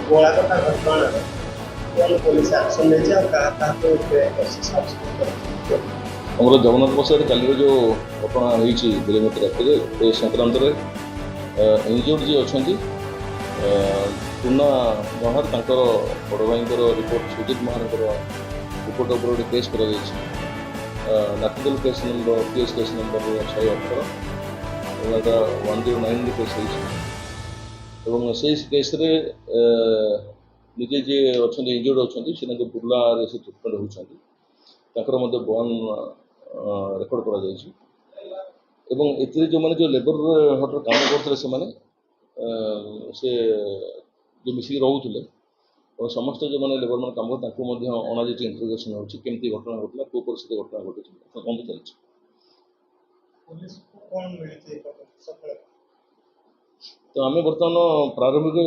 ଗୋଳାକଟା ଘଟଣାରେ କ'ଣ police action ନେଇଛି ଆଉ କାହାକୁ ଆମର ଜଗନ୍ନାଥ ପ୍ରସାଦ କାଲିର ଯେଉଁ ଘଟଣା ହେଇଛି ବିଳମ୍ବିତ ରାତିରେ ଏ ସଂକ୍ରାନ୍ତରେ ଇଞ୍ଜୁର୍ଡ ଯିଏ ଅଛନ୍ତି ଟୁନା ମହାର ତାଙ୍କର ବଡ଼ ଭାଇଙ୍କର ରିପୋର୍ଟ ସୁଜିତ ମହାରଙ୍କର ରିପୋର୍ଟ ଉପରେ ଗୋଟେ କେସ୍ କରାଯାଇଛି। ନାଥୁଦଲ କେସ୍ ନମ୍ବର କେସ୍ ନମ୍ବର 118 ଏବଂ ଏଇଟା 109 କେସ୍ ହେଇଛି ଏବଂ ସେଇ କେସ୍ରେ ନିଜେ ଯିଏ ଅଛନ୍ତି ଇଞ୍ଜୁର୍ଡ ଅଛନ୍ତି ସେ ତାଙ୍କ ବୁର୍ଲାରେ ସେ ଟ୍ରିଟମେଣ୍ଟ ହେଉଛନ୍ତି। ତାଙ୍କର ମଧ୍ୟ ବୟାନ ରେକର୍ଡ କରାଯାଇଛି ଏବଂ ଏଥିରେ ଯେଉଁମାନେ ଯେଉଁ ଲେବର ହଟରେ କାମ କରୁଥିଲେ ସେମାନେ ସେ ଯେଉଁ ମିଶିକି ରହୁଥିଲେ ଏବଂ ସମସ୍ତ ଯେଉଁମାନେ ଲେବର ମାନେ କାମ କରୁଥିଲେ ତାଙ୍କୁ ମଧ୍ୟ ଅଣାଯାଇଛି ଇଣ୍ଟରୋଗେସନ୍ ହେଉଛି କେମିତି ଘଟଣା ଘଟିଲା କେଉଁ ପରିସ୍ଥିତି ଘଟଣା ଘଟିଛି ବନ୍ଦ ଚାଲିଛି। ତ ଆମେ ବର୍ତ୍ତମାନ ପ୍ରାରମ୍ଭିକ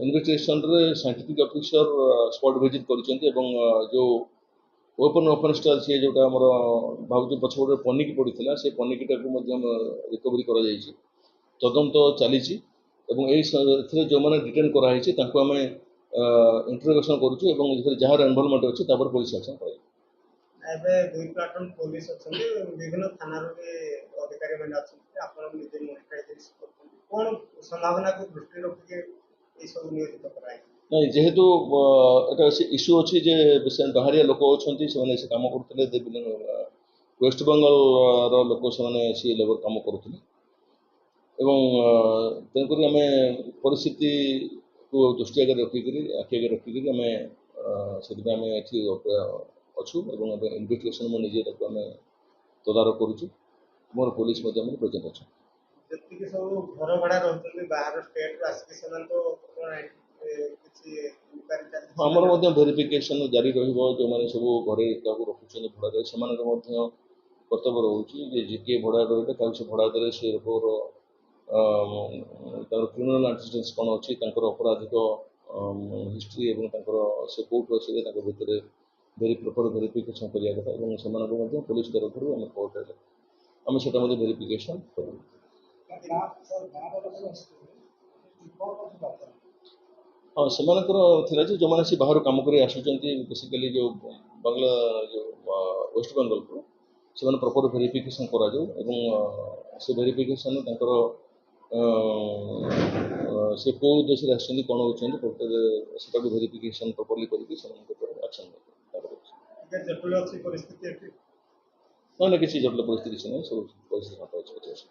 ଇନଭେଷ୍ଟିଗେସନରେ ସାଇଣ୍ଟିଫିକ୍ ଅଫିସର ସ୍ପଟ୍ ଭିଜିଟ୍ କରିଛନ୍ତି ଏବଂ ଯେଉଁ ଓପନ୍ ଅଫେନ୍ସଟା ସିଏ ଯେଉଁଟା ଆମର ଭାବୁଛୁ ପଛପଟେ ପନିକି ପଡ଼ିଥିଲା ସେ ପନିକିଟାକୁ ମଧ୍ୟ ରିକଭରି କରାଯାଇଛି। ତଦନ୍ତ ଚାଲିଛି ଏବଂ ଏଥିରେ ଯେଉଁମାନେ ଡିଟେନ୍ କରାହେଇଛି ତାଙ୍କୁ ଆମେ ଇଣ୍ଟରୋଗେସନ୍ କରୁଛୁ ଏବଂ ଏଥିରେ ଯାହାର ଇନଭଲଭମେଣ୍ଟ ଅଛି ତାପରେ ପୋଲିସ ଆକ୍ସନ୍ କରାଯିବ। ଏବେ 2 ପ୍ଲାଟୁନ୍ ପୋଲିସ ଅଛନ୍ତି ବିଭିନ୍ନ ଥାନାରୁ ବି ଅଧିକାରୀମାନେ ଅଛନ୍ତି ଆପଣ ନିଜେ ମନିଟରିଂ କରୁଛନ୍ତି କ'ଣ ସମ୍ଭାବନାକୁ ଦୃଷ୍ଟିରେ ରଖିକି ଏସବୁ ନିୟୋଜିତ କରାଯାଇଛି? ନାଇଁ ଯେହେତୁ ଏଟା ଇସ୍ୟୁ ଅଛି ଯେ ବାହାରିଆ ଲୋକ ଅଛନ୍ତି ସେମାନେ ସେ କାମ କରୁଥିଲେ ୱେଷ୍ଟବେଙ୍ଗଲର ଲୋକ ସେମାନେ ସେ ଲେବର କାମ କରୁଥିଲେ ଏବଂ ତେଣୁକରି ଆମେ ପରିସ୍ଥିତିକୁ ଦୃଷ୍ଟି ଆଗରେ ରଖିକରି ଆଖି ଆଗରେ ରଖିକରି ଆମେ ସେଥିପାଇଁ ଆମେ ଏଠି ଅଛୁ ଏବଂ ଏବେ ଇନଭେଷ୍ଟିଗେସନ୍ ମୁଁ ନିଜେ ତାକୁ ଆମେ ତଦାରଖ କରୁଛୁ। ମୋର ପୋଲିସ ମଧ୍ୟ ଆମର ପ୍ରେଜେଣ୍ଟ ଅଛନ୍ତି। ଯେତିକି ସବୁ ଘର ଭଡ଼ା ରହୁଛନ୍ତି ବାହାର ଷ୍ଟେଟରୁ ଆସିକି ସେମାନେ ତ ଆମର ମଧ୍ୟ ଭେରିଫିକେସନ୍ ଜାରି ରହିବ। ଯେଉଁମାନେ ସବୁ ଘରେ କାହାକୁ ରଖୁଛନ୍ତି ଭଡ଼ାରେ ସେମାନଙ୍କର ମଧ୍ୟ କର୍ତ୍ତବ୍ୟ ରହୁଛି ଯେ କିଏ ଭଡ଼ା ରହିଲେ କାହାକୁ ସେ ଭଡ଼ା ଦେଲେ ସେ ଲୋକର ତାଙ୍କର କ୍ରିମିନାଲ୍ ଆଣ୍ଟିସିଡେନ୍ସ କ'ଣ ଅଛି ତାଙ୍କର ଅପରାଧିକ ହିଷ୍ଟ୍ରି ଏବଂ ତାଙ୍କର ସେ କେଉଁଠୁ ଆସିଲେ ତାଙ୍କ ଭିତରେ ପ୍ରପର୍ ଭେରିଫିକେସନ୍ କରିବା କଥା ଏବଂ ସେମାନଙ୍କୁ ମଧ୍ୟ ପୋଲିସ ତରଫରୁ ଆମେ କୋର୍ଟରେ ଆମେ ସେଟା ମଧ୍ୟ ଭେରିଫିକେସନ୍ କରିବୁ। ହଁ ସେମାନଙ୍କର ଥିଲା ଯେ ଯେଉଁମାନେ ସେ ବାହାରୁ କାମ କରି ଆସୁଛନ୍ତି ବେସିକାଲି ଯେଉଁ ବାଙ୍ଗଲା ଯେଉଁ ୱେଷ୍ଟବେଙ୍ଗଲରୁ ସେମାନେ ପ୍ରପର୍ ଭେରିଫିକେସନ୍ କରାଯାଉ ଏବଂ ସେ ଭେରିଫିକେସନ୍ ତାଙ୍କର ସେ କେଉଁ ଦେଶରେ ଆସିଛନ୍ତି କ'ଣ ହେଉଛନ୍ତି ସେଟାକୁ ଭେରିଫିକେସନ୍ ପ୍ରପର୍ଲି କରିକି ସେମାନଙ୍କ ଉପରେ ଆକ୍ସନ୍ ଜଟିଳ ଅଛି ପରିସ୍ଥିତି ଏଠି ନା କିଛି ଜଟିଳ ପରିସ୍ଥିତି କିଛି ନାହିଁ ସବୁ ପରିସ୍ଥିତି ଅଛି।